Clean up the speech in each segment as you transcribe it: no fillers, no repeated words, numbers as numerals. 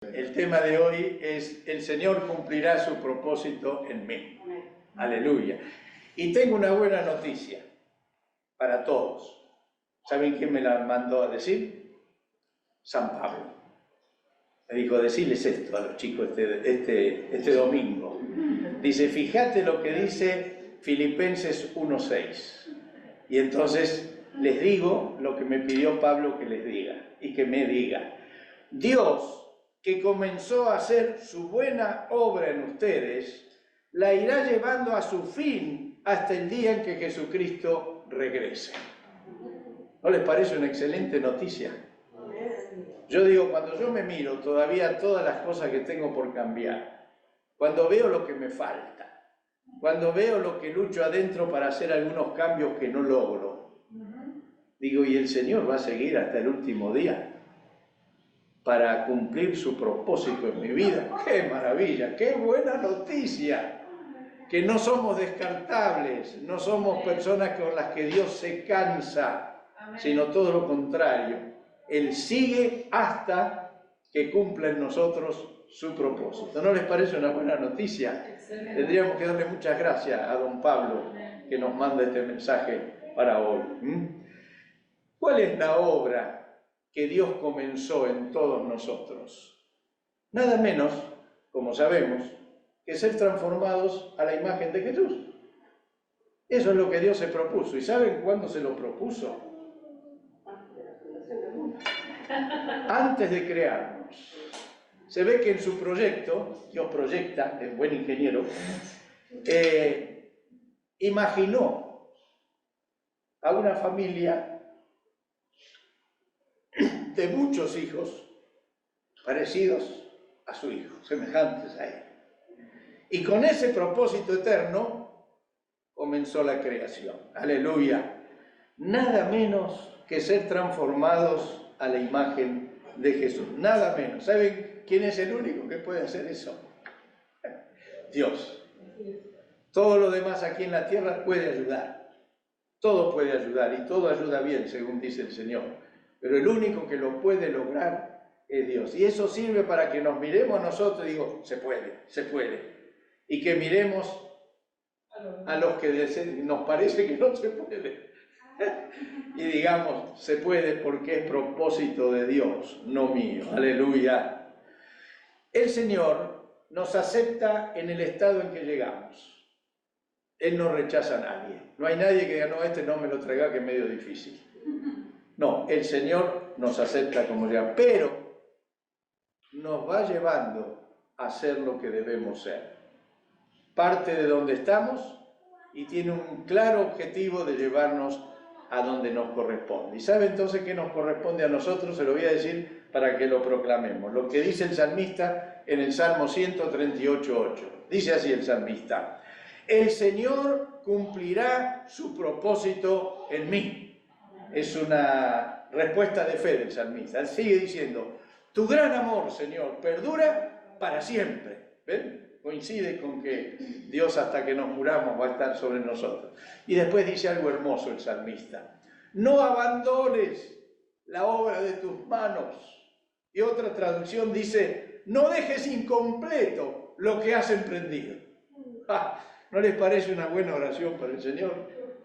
El tema de hoy es: el Señor cumplirá su propósito en mí. Aleluya. Y tengo una buena noticia para todos. ¿Saben quién me la mandó a decir? San Pablo. Me dijo: decirles esto a los chicos este domingo. Dice: fíjate lo que dice Filipenses 1:6. Y entonces les digo lo que me pidió Pablo que les diga y que me diga. Dios, que comenzó a hacer su buena obra en ustedes, la irá llevando a su fin hasta el día en que Jesucristo regrese. ¿No les parece una excelente noticia? Yo digo, cuando yo me miro todavía todas las cosas que tengo por cambiar, cuando veo lo que me falta, cuando veo lo que lucho adentro para hacer algunos cambios que no logro, digo, ¿y el Señor va a seguir hasta el último día para cumplir su propósito en mi vida? ¡Qué maravilla! ¡Qué buena noticia! Que no somos descartables, no somos personas con las que Dios se cansa, sino todo lo contrario. Él sigue hasta que cumpla en nosotros su propósito. ¿No les parece una buena noticia? Tendríamos que darle muchas gracias a don Pablo que nos manda este mensaje para hoy. ¿Cuál es la obra que Dios comenzó en todos nosotros? Nada menos, como sabemos, que ser transformados a la imagen de Jesús. Eso es lo que Dios se propuso. ¿Y saben cuándo se lo propuso? Antes de crearnos. Se ve que en su proyecto, Dios proyecta, es buen ingeniero, imaginó a una familia de muchos hijos parecidos a su hijo, semejantes a él. Y con ese propósito eterno comenzó la creación. Aleluya. Nada menos que ser transformados a la imagen de Jesús. Nada menos. ¿Saben quién es el único que puede hacer eso? Dios. Todo lo demás aquí en la tierra puede ayudar. Todo puede ayudar y todo ayuda bien, según dice el Señor. Pero el único que lo puede lograr es Dios. Y eso sirve para que nos miremos nosotros y digo, se puede, se puede. Y que miremos a los que nos parece que no se puede. Y digamos, se puede porque es propósito de Dios, no mío. Aleluya. El Señor nos acepta en el estado en que llegamos. Él no rechaza a nadie. No hay nadie que diga, no, este no me lo traiga, que es medio difícil. No, el Señor nos acepta como llega, pero nos va llevando a ser lo que debemos ser. Parte de donde estamos y tiene un claro objetivo de llevarnos a donde nos corresponde. ¿Y sabe entonces qué nos corresponde a nosotros? Se lo voy a decir para que lo proclamemos. Lo que dice el salmista en el Salmo 138:8. Dice así el salmista: el Señor cumplirá su propósito en mí. Es una respuesta de fe del salmista. Él sigue diciendo: tu gran amor, Señor, perdura para siempre. ¿Ven? Coincide con que Dios, hasta que nos muramos, va a estar sobre nosotros. Y después dice algo hermoso el salmista: no abandones la obra de tus manos. Y otra traducción dice: no dejes incompleto lo que has emprendido. ¿No les parece una buena oración para el Señor?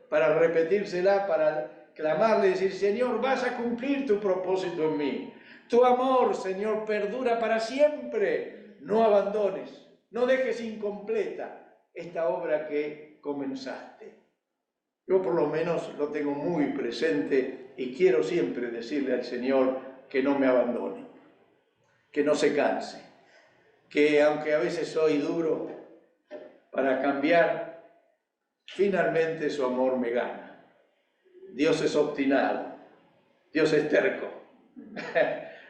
Para repetírsela, para clamarle y decir: Señor, vas a cumplir tu propósito en mí. Tu amor, Señor, perdura para siempre. No abandones. No dejes incompleta esta obra que comenzaste. Yo por lo menos lo tengo muy presente y quiero siempre decirle al Señor que no me abandone, que no se canse, que aunque a veces soy duro para cambiar, finalmente su amor me gana. Dios es obstinado, Dios es terco,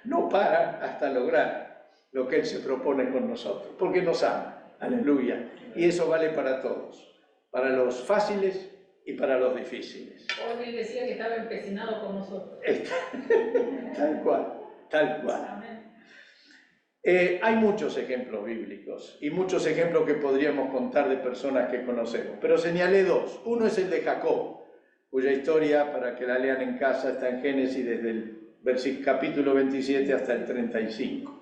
no para hasta lograr lo que Él se propone con nosotros, porque nos ama. Aleluya. Y eso vale para todos, para los fáciles y para los difíciles. Él decía que estaba empecinado con nosotros. Tal cual, tal cual. Hay muchos ejemplos bíblicos y muchos ejemplos que podríamos contar de personas que conocemos, pero señalé dos. Uno es el de Jacob, cuya historia, para que la lean en casa, está en Génesis desde el capítulo 27 hasta el 35.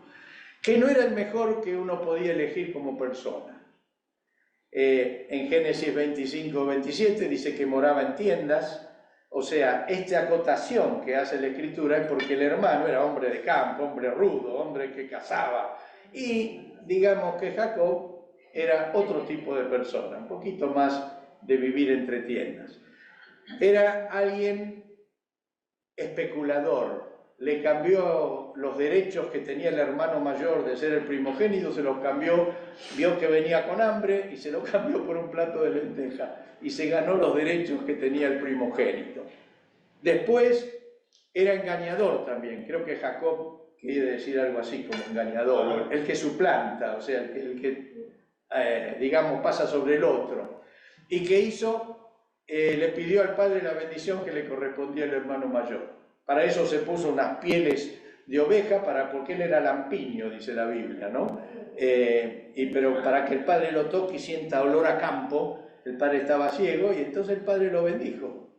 que no era el mejor que uno podía elegir como persona. En Génesis 25-27 dice que moraba en tiendas. O sea, esta acotación que hace la Escritura es porque el hermano era hombre de campo, hombre rudo, hombre que cazaba. Y digamos que Jacob era otro tipo de persona, un poquito más de vivir entre tiendas. Era alguien especulador. Le cambió los derechos que tenía el hermano mayor de ser el primogénito, se los cambió, vio que venía con hambre y se lo cambió por un plato de lenteja y se ganó los derechos que tenía el primogénito. Después era engañador también, creo que Jacob quiere decir algo así como engañador, el que suplanta, o sea, el que digamos pasa sobre el otro. ¿Y qué hizo? Le pidió al padre la bendición que le correspondía al hermano mayor. Para eso se puso unas pieles de oveja, porque él era lampiño, dice la Biblia, ¿no? Pero para que el padre lo toque y sienta olor a campo, el padre estaba ciego y entonces el padre lo bendijo.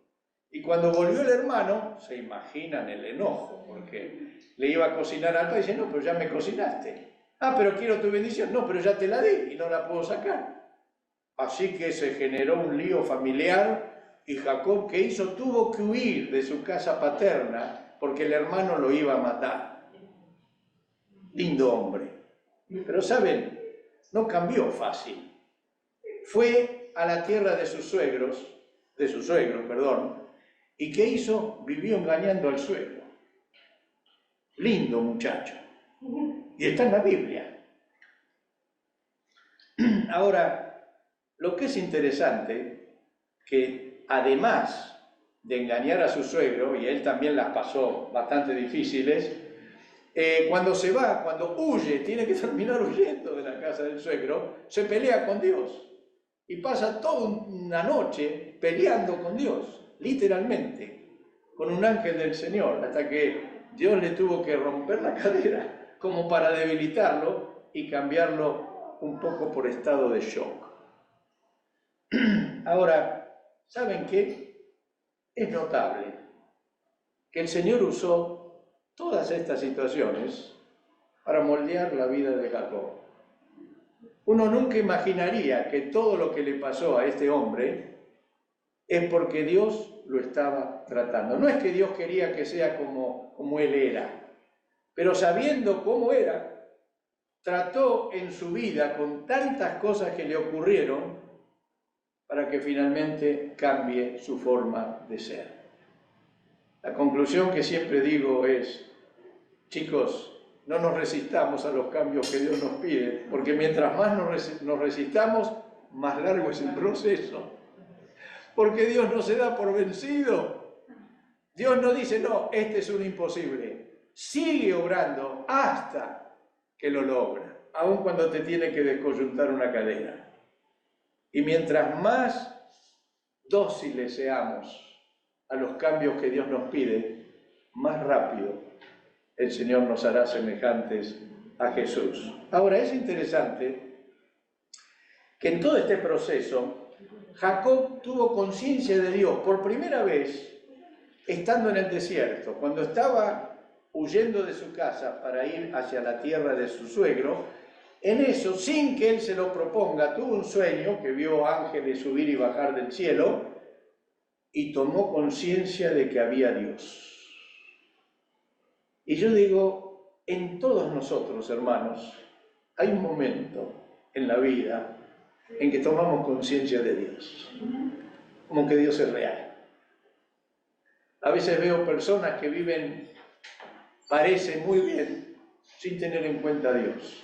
Y cuando volvió el hermano, se imaginan el enojo, porque le iba a cocinar al padre y dice, no, pero ya me cocinaste. Ah, pero quiero tu bendición. No, pero ya te la di y no la puedo sacar. Así que se generó un lío familiar. Y Jacob, ¿qué hizo? Tuvo que huir de su casa paterna porque el hermano lo iba a matar. Lindo hombre. Pero ¿saben? No cambió fácil. Fue a la tierra de su suegro, ¿y qué hizo? Vivió engañando al suegro. Lindo muchacho. Y está en la Biblia. Ahora, lo que es interesante, que además de engañar a su suegro, y él también las pasó bastante difíciles, cuando se va, cuando huye, tiene que terminar huyendo de la casa del suegro, se pelea con Dios y pasa toda una noche peleando con Dios, literalmente, con un ángel del Señor, hasta que Dios le tuvo que romper la cadera como para debilitarlo y cambiarlo un poco por estado de shock. Ahora, ¿saben qué? Es notable que el Señor usó todas estas situaciones para moldear la vida de Jacob. Uno nunca imaginaría que todo lo que le pasó a este hombre es porque Dios lo estaba tratando. No es que Dios quería que sea como él era, pero sabiendo cómo era, trató en su vida con tantas cosas que le ocurrieron para que finalmente cambie su forma de ser. La conclusión que siempre digo es, chicos, no nos resistamos a los cambios que Dios nos pide, porque mientras más nos resistamos, más largo es el proceso. Porque Dios no se da por vencido. Dios no dice, no, este es un imposible. Sigue obrando hasta que lo logra, aun cuando te tiene que descoyuntar una cadera. Y mientras más dóciles seamos a los cambios que Dios nos pide, más rápido el Señor nos hará semejantes a Jesús. Ahora, es interesante que en todo este proceso, Jacob tuvo conciencia de Dios por primera vez estando en el desierto. Cuando estaba huyendo de su casa para ir hacia la tierra de su suegro, en eso, sin que él se lo proponga, tuvo un sueño que vio ángeles subir y bajar del cielo y tomó conciencia de que había Dios. Y yo digo, en todos nosotros, hermanos, hay un momento en la vida en que tomamos conciencia de Dios, como que Dios es real. A veces veo personas que viven, parece muy bien, sin tener en cuenta a Dios.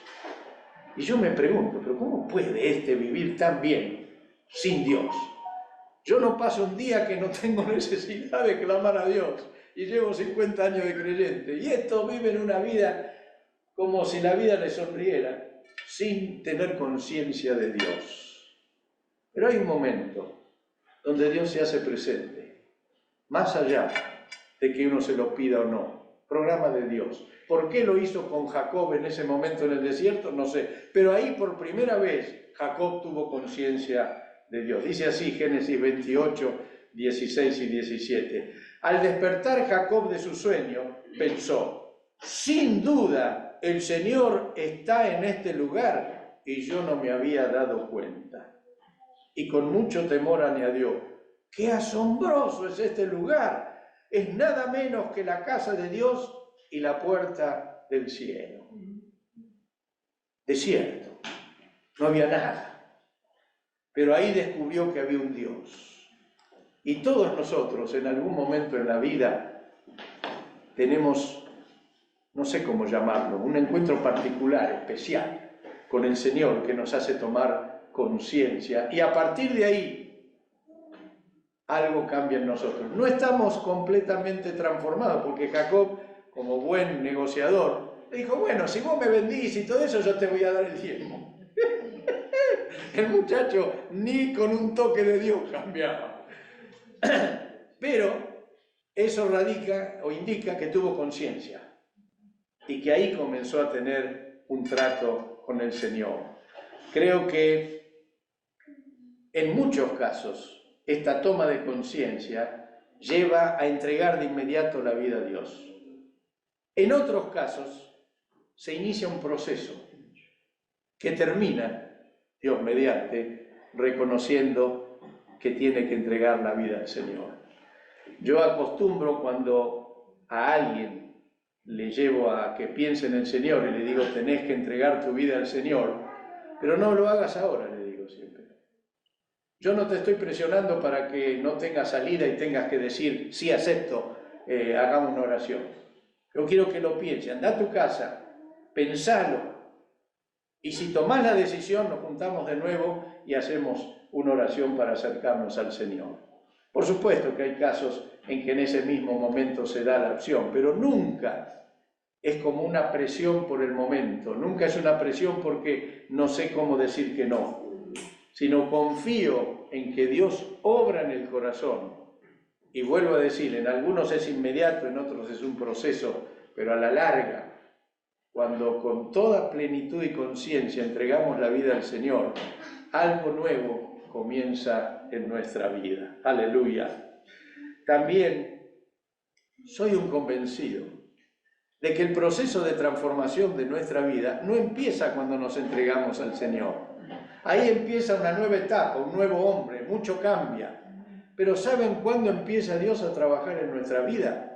Y yo me pregunto, ¿pero cómo puede vivir tan bien sin Dios? Yo no paso un día que no tengo necesidad de clamar a Dios y llevo 50 años de creyente. Y estos viven una vida como si la vida les sonriera, sin tener conciencia de Dios. Pero hay un momento donde Dios se hace presente, más allá de que uno se lo pida o no. Programa de Dios. ¿Por qué lo hizo con Jacob en ese momento en el desierto? No sé. Pero ahí por primera vez Jacob tuvo conciencia de Dios. Dice así Génesis 28, 16 y 17. Al despertar Jacob de su sueño, pensó, sin duda el Señor está en este lugar y yo no me había dado cuenta. Y con mucho temor añadió, ¡qué asombroso es este lugar! Es nada menos que la casa de Dios y la puerta del cielo. Desierto, no había nada. Pero ahí descubrió que había un Dios. Y todos nosotros en algún momento en la vida tenemos, no sé cómo llamarlo, un encuentro particular, especial, con el Señor que nos hace tomar conciencia. Y a partir de ahí, algo cambia en nosotros. No estamos completamente transformados, porque Jacob, como buen negociador, le dijo, bueno, si vos me vendís y todo eso, yo te voy a dar el diezmo. El muchacho ni con un toque de Dios cambiaba. Pero eso radica o indica que tuvo conciencia y que ahí comenzó a tener un trato con el Señor. Creo que en muchos casos esta toma de conciencia lleva a entregar de inmediato la vida a Dios. En otros casos se inicia un proceso que termina, Dios mediante, reconociendo que tiene que entregar la vida al Señor. Yo acostumbro cuando a alguien le llevo a que piense en el Señor y le digo, tenés que entregar tu vida al Señor, pero no lo hagas ahora, le digo siempre. Yo no te estoy presionando para que no tengas salida y tengas que decir, sí, acepto, hagamos una oración. Yo quiero que lo pienses, anda a tu casa, pensalo, y si tomás la decisión, nos juntamos de nuevo y hacemos una oración para acercarnos al Señor. Por supuesto que hay casos en que en ese mismo momento se da la opción, pero nunca es como una presión por el momento, nunca es una presión porque no sé cómo decir que no, sino confío en que Dios obra en el corazón. Y vuelvo a decir, en algunos es inmediato, en otros es un proceso, pero a la larga, cuando con toda plenitud y conciencia entregamos la vida al Señor, algo nuevo comienza en nuestra vida. Aleluya. También soy un convencido de que el proceso de transformación de nuestra vida no empieza cuando nos entregamos al Señor. Ahí empieza una nueva etapa, un nuevo hombre, mucho cambia. Pero ¿saben cuándo empieza Dios a trabajar en nuestra vida?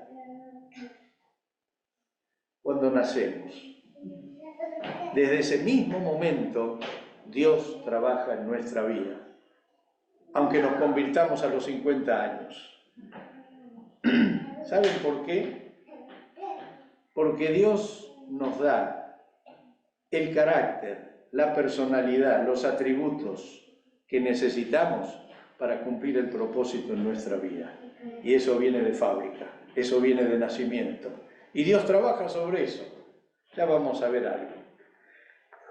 Cuando nacemos. Desde ese mismo momento, Dios trabaja en nuestra vida, aunque nos convirtamos a los 50 años. ¿Saben por qué? Porque Dios nos da el carácter, la personalidad, los atributos que necesitamos para cumplir el propósito en nuestra vida. Y eso viene de fábrica, eso viene de nacimiento. Y Dios trabaja sobre eso. Ya vamos a ver algo.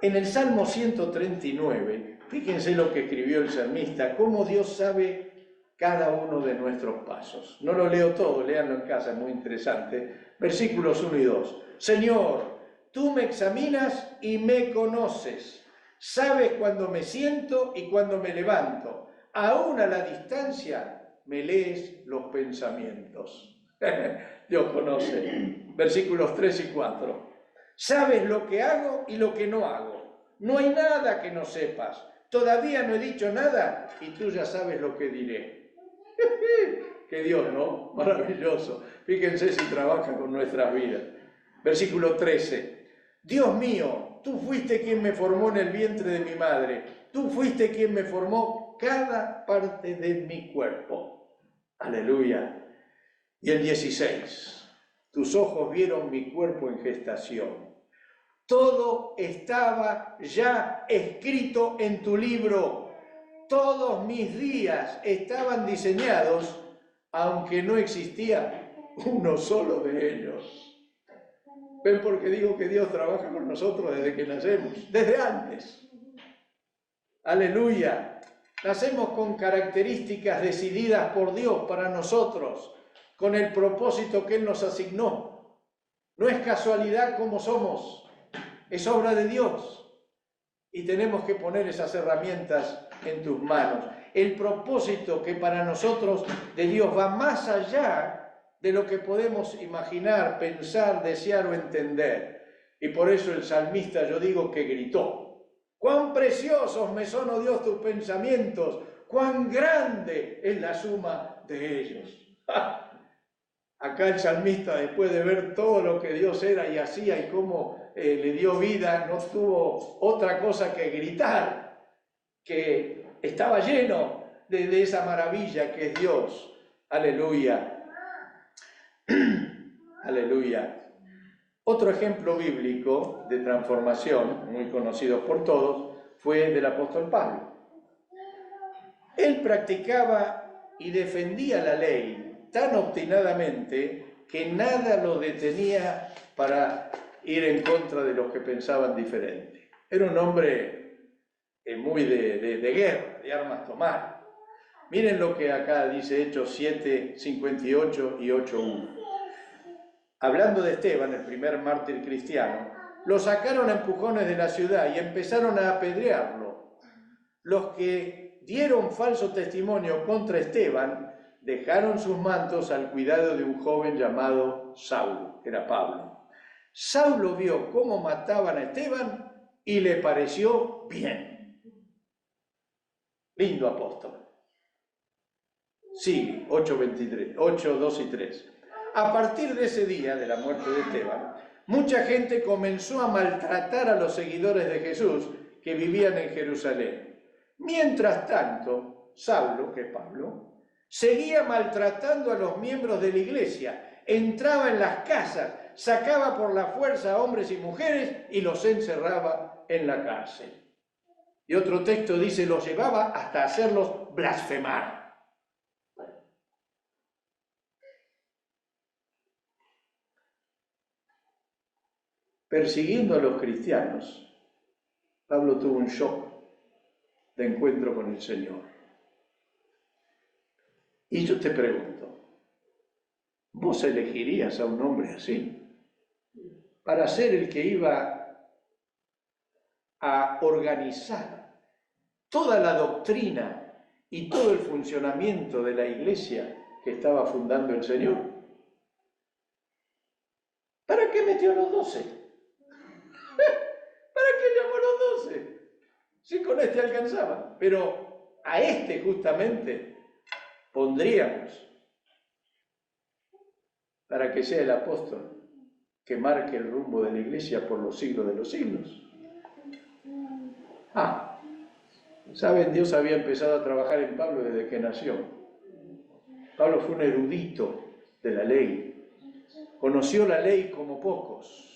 En el Salmo 139, fíjense lo que escribió el salmista, cómo Dios sabe cada uno de nuestros pasos. No lo leo todo, léanlo en casa, es muy interesante. Versículos 1 y 2. Señor, tú me examinas y me conoces. Sabes cuando me siento y cuando me levanto. Aún a la distancia me lees los pensamientos. Dios conoce. Versículos 3 y 4. Sabes lo que hago y lo que no hago. No hay nada que no sepas. Todavía no he dicho nada y tú ya sabes lo que diré. ¡Qué Dios, ¿no? Maravilloso. Fíjense si trabaja con nuestras vidas. Versículo 13. Dios mío, tú fuiste quien me formó en el vientre de mi madre. Tú fuiste quien me formó cada parte de mi cuerpo. Aleluya. Y el 16. Tus ojos vieron mi cuerpo en gestación. Todo estaba ya escrito en tu libro. Todos mis días estaban diseñados, aunque no existía uno solo de ellos. ¿Ven por qué digo que Dios trabaja con nosotros desde que nacemos? Desde antes. Aleluya. Nacemos con características decididas por Dios para nosotros, con el propósito que Él nos asignó. No es casualidad como somos, es obra de Dios. Y tenemos que poner esas herramientas en tus manos. El propósito que para nosotros de Dios va más allá de lo que podemos imaginar, pensar, desear o entender. Y por eso el salmista, yo digo que gritó: cuán preciosos me son, oh Dios, tus pensamientos, cuán grande es la suma de ellos. Acá el salmista, después de ver todo lo que Dios era y hacía y cómo le dio vida, no tuvo otra cosa que gritar, que estaba lleno de esa maravilla que es Dios. Aleluya. Aleluya. Otro ejemplo bíblico de transformación, muy conocido por todos, fue del apóstol Pablo. Él practicaba y defendía la ley tan obstinadamente que nada lo detenía para ir en contra de los que pensaban diferente. Era un hombre muy de guerra, de armas tomar. Miren lo que acá dice Hechos 7, 58 y 8:1. Hablando de Esteban, el primer mártir cristiano, lo sacaron a empujones de la ciudad y empezaron a apedrearlo. Los que dieron falso testimonio contra Esteban dejaron sus mantos al cuidado de un joven llamado Saulo, que era Pablo. Saulo vio cómo mataban a Esteban y le pareció bien. Lindo apóstol. Sigue, 8, 2 y 3. A partir de ese día, de la muerte de Esteban, mucha gente comenzó a maltratar a los seguidores de Jesús que vivían en Jerusalén. Mientras tanto, Saulo, que es Pablo, seguía maltratando a los miembros de la iglesia, entraba en las casas, sacaba por la fuerza a hombres y mujeres y los encerraba en la cárcel. Y otro texto dice, los llevaba hasta hacerlos blasfemar. Persiguiendo a los cristianos, Pablo tuvo un shock de encuentro con el Señor. Y yo te pregunto, ¿vos elegirías a un hombre así para ser el que iba a organizar toda la doctrina y todo el funcionamiento de la iglesia que estaba fundando el Señor? ¿Para qué metió a los 12? ¿Para qué llamó a los 12? Si con este alcanzaba. Pero a este justamente pondríamos para que sea el apóstol que marque el rumbo de la iglesia por los siglos de los siglos. ¿Saben? Dios había empezado a trabajar en Pablo desde que nació. Pablo fue un erudito de la ley. Conoció la ley como pocos.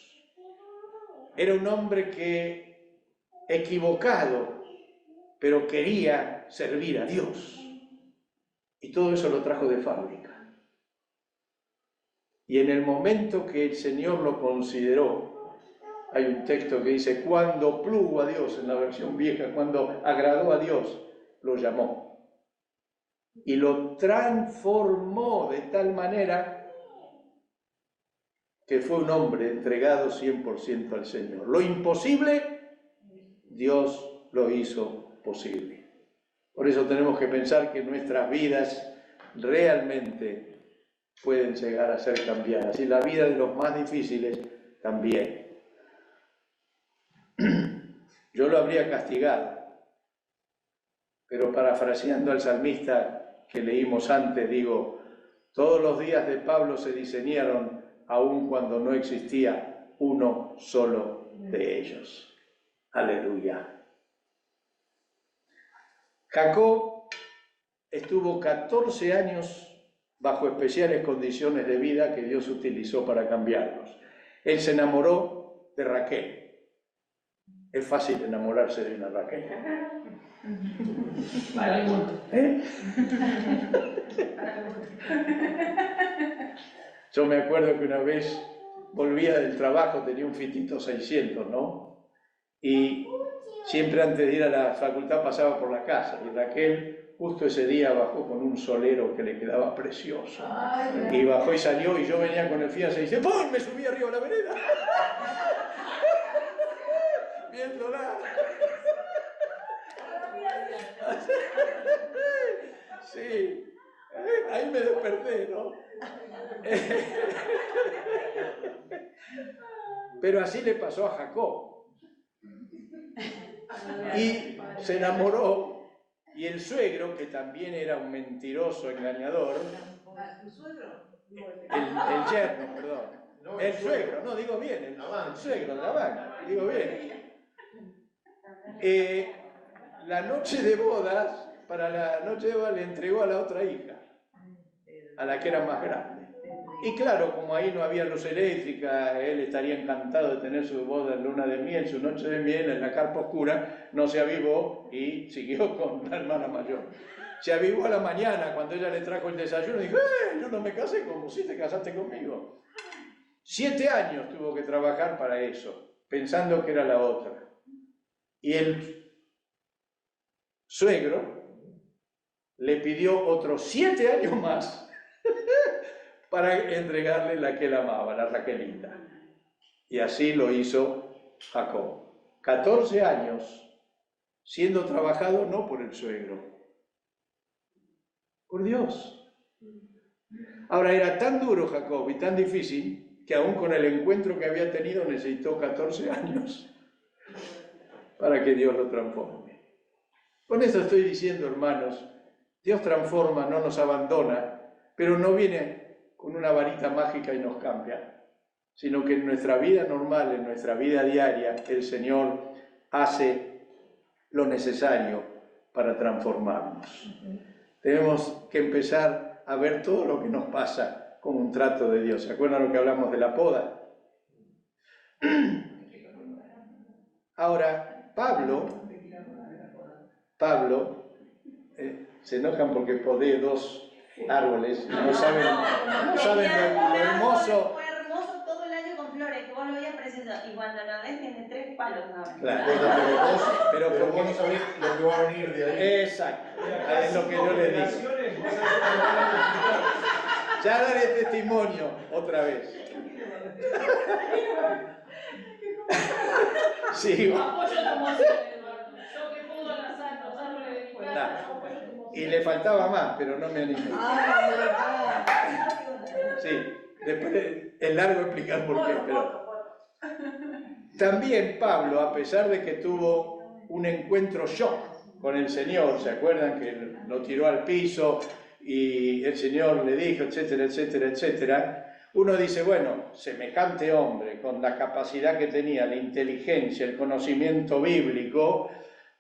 Era un hombre que, equivocado, pero quería servir a Dios. Y todo eso lo trajo de fábrica. Y en el momento que el Señor lo consideró, hay un texto que dice, cuando plugo a Dios, en la versión vieja, cuando agradó a Dios, lo llamó. Y lo transformó de tal manera que fue un hombre entregado 100% al Señor. Lo imposible, Dios lo hizo posible. Por eso tenemos que pensar que nuestras vidas realmente pueden llegar a ser cambiadas. Y la vida de los más difíciles también. Yo lo habría castigado. Pero parafraseando al salmista que leímos antes, digo, todos los días de Pablo se diseñaron aun cuando no existía uno solo de ellos. Aleluya. Jacob estuvo 14 años bajo especiales condiciones de vida que Dios utilizó para cambiarlos. Él se enamoró de Raquel. Es fácil enamorarse de una Raquel. ¿Eh? Yo me acuerdo que una vez volvía del trabajo, tenía un Fitito 600, ¿no? Y siempre antes de ir a la facultad pasaba por la casa y Raquel justo ese día bajó con un solero que le quedaba precioso. Y bajó y salió y yo venía con el Fiat 600, ¡pum! Me subí arriba a la vereda. Viéndola. Sí, ahí me desperté, ¿no? Pero así le pasó a Jacob. Y se enamoró, y el suegro, que también era un mentiroso, engañador, ¿Tu suegro? el yerno, perdón, el suegro, no, digo bien, el suegro de Labán, digo bien. La noche de bodas, para la noche de bodas le entregó a la otra hija, a la que era más grande. Y claro, como ahí no había luz eléctrica, él estaría encantado de tener su boda en luna de miel, su noche de miel en la carpa oscura, no se avivó y siguió con la hermana mayor. Se avivó a la mañana cuando ella le trajo el desayuno y dijo, yo no me casé como si te casaste conmigo. 7 años tuvo que trabajar para eso, pensando que era la otra. Y el suegro le pidió otros 7 años más para entregarle la que él amaba, la Raquelita. Y así lo hizo Jacob. 14 años siendo trabajado no por el suegro, por Dios. Ahora era tan duro Jacob y tan difícil que aún con el encuentro que había tenido necesitó 14 años para que Dios lo transforme. Con esto estoy diciendo, hermanos, Dios transforma, no nos abandona, pero no viene con una varita mágica y nos cambia, sino que en nuestra vida normal, en nuestra vida diaria, el Señor hace lo necesario para transformarnos. Tenemos que empezar a ver todo lo que nos pasa como un trato de Dios. ¿Se acuerdan lo que hablamos de la poda? Ahora, Pablo, se enojan porque podé 2 árboles, no saben lo hermoso. Fue hermoso todo el año con flores, que vos lo veías precioso, y cuando lo ves tiene 3 palos ahora. Claro, pero vos no sabés lo que va a venir de ahí. Exacto, es lo que yo le digo. Ya daré testimonio otra vez. Sí. Apoyo tu moción, Eduardo. Yo que pudo lanzar los árboles de mi casa, apoyo tu moción. Y le faltaba más, pero no me animé. Sí, después es largo explicar por qué, pero... También Pablo, a pesar de que tuvo un encuentro shock con el Señor, ¿se acuerdan que lo tiró al piso y el Señor le dijo, etcétera, etcétera, etcétera? Uno dice, bueno, semejante hombre, con la capacidad que tenía, la inteligencia, el conocimiento bíblico,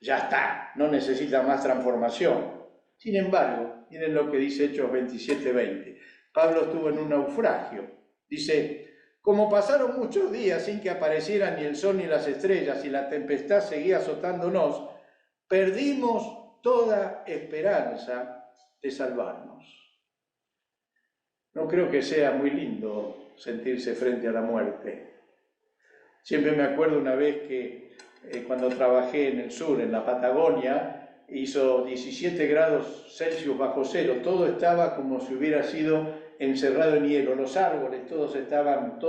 ya está, no necesita más transformación. Sin embargo, miren lo que dice Hechos 27:20. Pablo estuvo en un naufragio. Dice, como pasaron muchos días sin que aparecieran ni el sol ni las estrellas y la tempestad seguía azotándonos, perdimos toda esperanza de salvarnos. No creo que sea muy lindo sentirse frente a la muerte. Siempre me acuerdo una vez que cuando trabajé en el sur, en la Patagonia, hizo 17 grados Celsius bajo cero. Todo estaba como si hubiera sido encerrado en hielo. Los árboles, todos estaban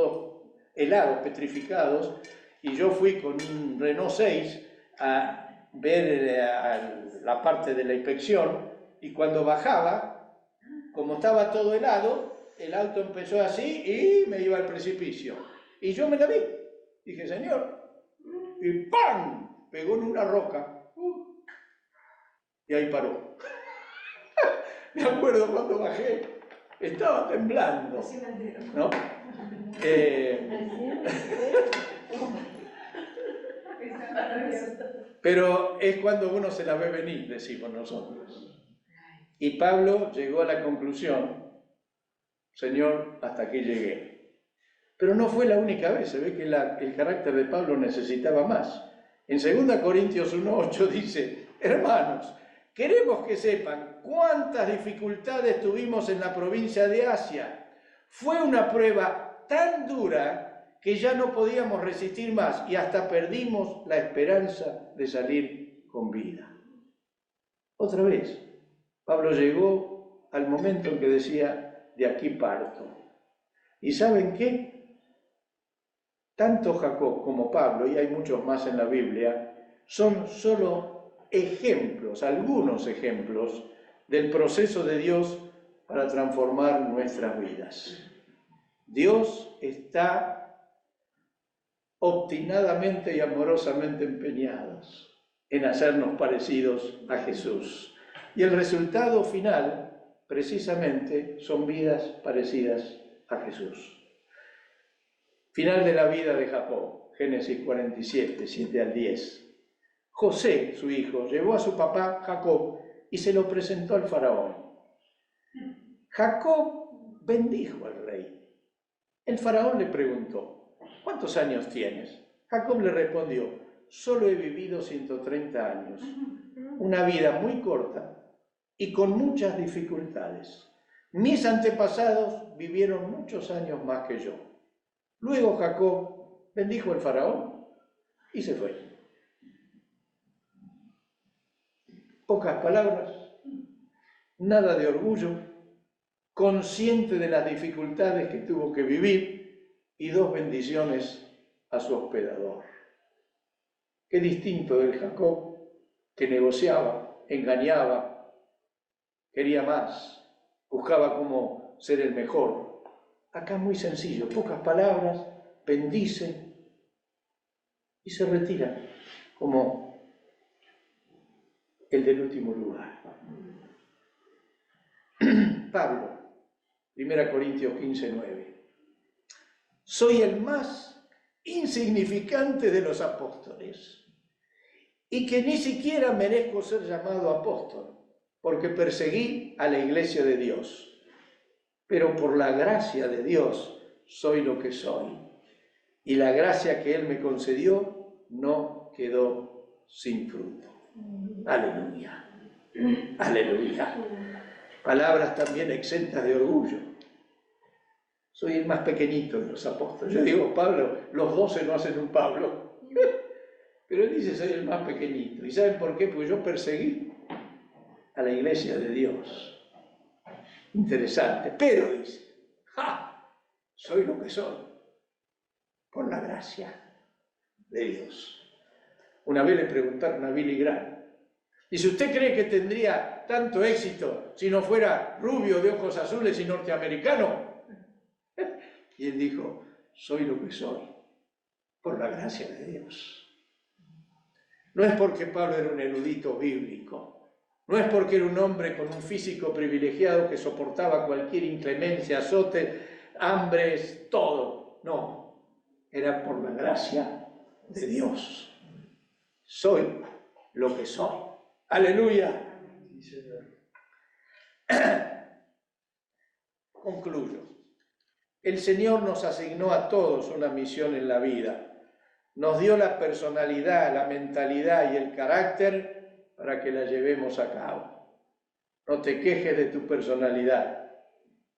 helados, petrificados. Y yo fui con un Renault 6 a ver la parte de la inspección. Y cuando bajaba, como estaba todo helado, el auto empezó así y me iba al precipicio. Y yo me la vi. Dije, Señor, y ¡pam! Pegó en una roca. Y ahí paró. Me acuerdo cuando bajé, estaba temblando, ¿no? Pero es cuando uno se la ve venir, decimos nosotros. Y Pablo llegó a la conclusión, Señor, hasta aquí llegué. Pero no fue la única vez, se ve que el carácter de Pablo necesitaba más. En 2 Corintios 1:8 dice, hermanos, queremos que sepan cuántas dificultades tuvimos en la provincia de Asia. Fue una prueba tan dura que ya no podíamos resistir más y hasta perdimos la esperanza de salir con vida. Otra vez, Pablo llegó al momento en que decía, de aquí parto. ¿Y saben qué? Tanto Jacob como Pablo, y hay muchos más en la Biblia, son solo ejemplos, algunos ejemplos del proceso de Dios para transformar nuestras vidas. Dios está obstinadamente y amorosamente empeñados en hacernos parecidos a Jesús. Y el resultado final, precisamente, son vidas parecidas a Jesús. Final de la vida de Jacob, Génesis 47, 7 al 10. José, su hijo, llevó a su papá Jacob y se lo presentó al faraón. Jacob bendijo al rey. El faraón le preguntó: ¿cuántos años tienes? Jacob le respondió: solo he vivido 130 años, una vida muy corta y con muchas dificultades. Mis antepasados vivieron muchos años más que yo. Luego Jacob bendijo al faraón y se fue. Pocas palabras, nada de orgullo, consciente de las dificultades que tuvo que vivir y 2 bendiciones a su hospedador. Qué distinto del Jacob que negociaba, engañaba, quería más, buscaba cómo ser el mejor. Acá muy sencillo, pocas palabras, bendice y se retira como el del último lugar. Pablo, 1 Corintios 15, 9. Soy el más insignificante de los apóstoles y que ni siquiera merezco ser llamado apóstol, porque perseguí a la iglesia de Dios. Pero por la gracia de Dios soy lo que soy, y la gracia que Él me concedió no quedó sin fruto. Aleluya, aleluya. Palabras también exentas de orgullo. Soy el más pequeñito de los apóstoles. Yo digo Pablo, los 12 no hacen un Pablo. Pero él dice, soy el más pequeñito. ¿Y saben por qué? Porque yo perseguí a la iglesia de Dios. Interesante. Pero dice, ¡ja! Soy lo que soy, por la gracia de Dios. Una vez le preguntaron a Billy Graham, dice, ¿usted cree que tendría tanto éxito si no fuera rubio, de ojos azules y norteamericano? Y él dijo, soy lo que soy, por la gracia de Dios. No es porque Pablo era un erudito bíblico, no es porque era un hombre con un físico privilegiado que soportaba cualquier inclemencia, azote, hambres, todo. No, era por la gracia de Dios. Soy lo que soy. Aleluya. Concluyo. El Señor nos asignó a todos una misión en la vida. Nos dio la personalidad, la mentalidad y el carácter para que la llevemos a cabo. No te quejes de tu personalidad,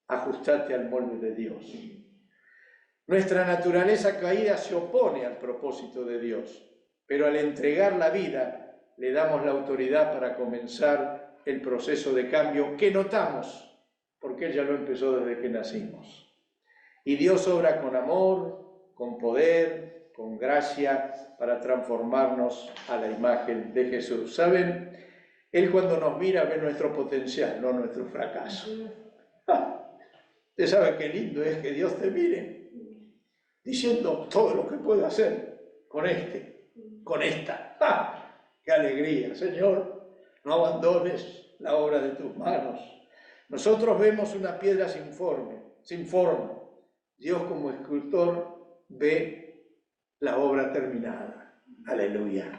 ajustate al molde de Dios. Nuestra naturaleza caída se opone al propósito de Dios, pero al entregar la vida le damos la autoridad para comenzar el proceso de cambio que notamos, porque Él ya lo empezó desde que nacimos. Y Dios obra con amor, con poder, con gracia, para transformarnos a la imagen de Jesús. ¿Saben? Él cuando nos mira ve nuestro potencial, no nuestro fracaso. Usted sabe qué lindo es que Dios te mire, diciendo todo lo que puedo hacer con con esta. ¡Qué alegría! Señor, no abandones la obra de tus manos. Nosotros vemos una piedra sin forma. Dios como escultor ve la obra terminada. Aleluya.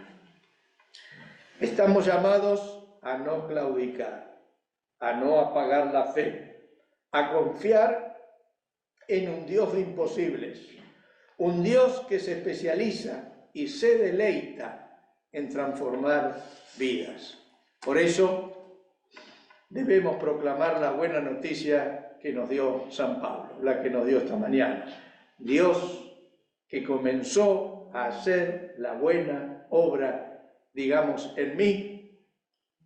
Estamos llamados a no claudicar, a no apagar la fe, a confiar en un Dios de imposibles, un Dios que se especializa y se deleita en transformar vidas. Por eso debemos proclamar la buena noticia que nos dio San Pablo, la que nos dio esta mañana. Dios que comenzó a hacer la buena obra, digamos, en mí,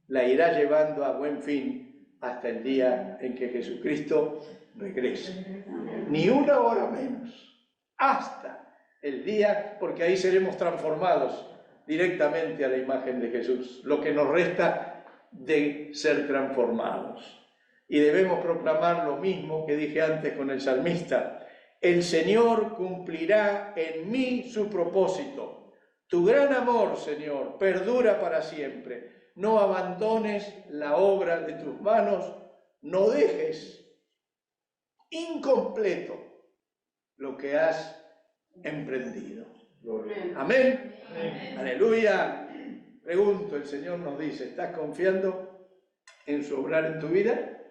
la irá llevando a buen fin hasta el día en que Jesucristo regrese. Ni una hora menos, hasta el día, porque ahí seremos transformados directamente a la imagen de Jesús, lo que nos resta de ser transformados. Y debemos proclamar lo mismo que dije antes con el salmista, El Señor cumplirá en mí su propósito. Tu gran amor, Señor, perdura para siempre. No abandones la obra de tus manos, no dejes incompleto lo que has emprendido. Amén. Amén. Aleluya. Pregunto, el Señor nos dice, ¿estás confiando en su obrar en tu vida?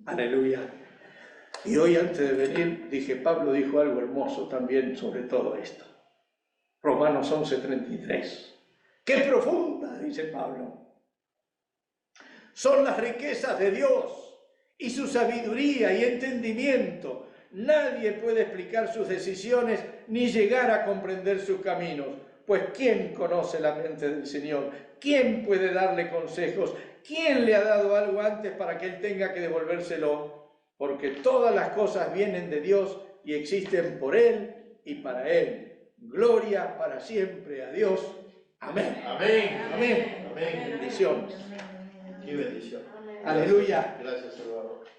Aleluya. Y hoy antes de venir, Pablo dijo algo hermoso también sobre todo esto. Romanos 11:33. ¡Qué profunda!, dice Pablo. Son las riquezas de Dios y su sabiduría y entendimiento. Nadie puede explicar sus decisiones ni llegar a comprender sus caminos. Pues ¿quién conoce la mente del Señor? ¿Quién puede darle consejos? ¿Quién le ha dado algo antes para que Él tenga que devolvérselo? Porque todas las cosas vienen de Dios y existen por Él y para Él. Gloria para siempre a Dios. Amén. Amén. Amén. Amén. Bendiciones. Qué bendición. Aleluya. Gracias, Salvador.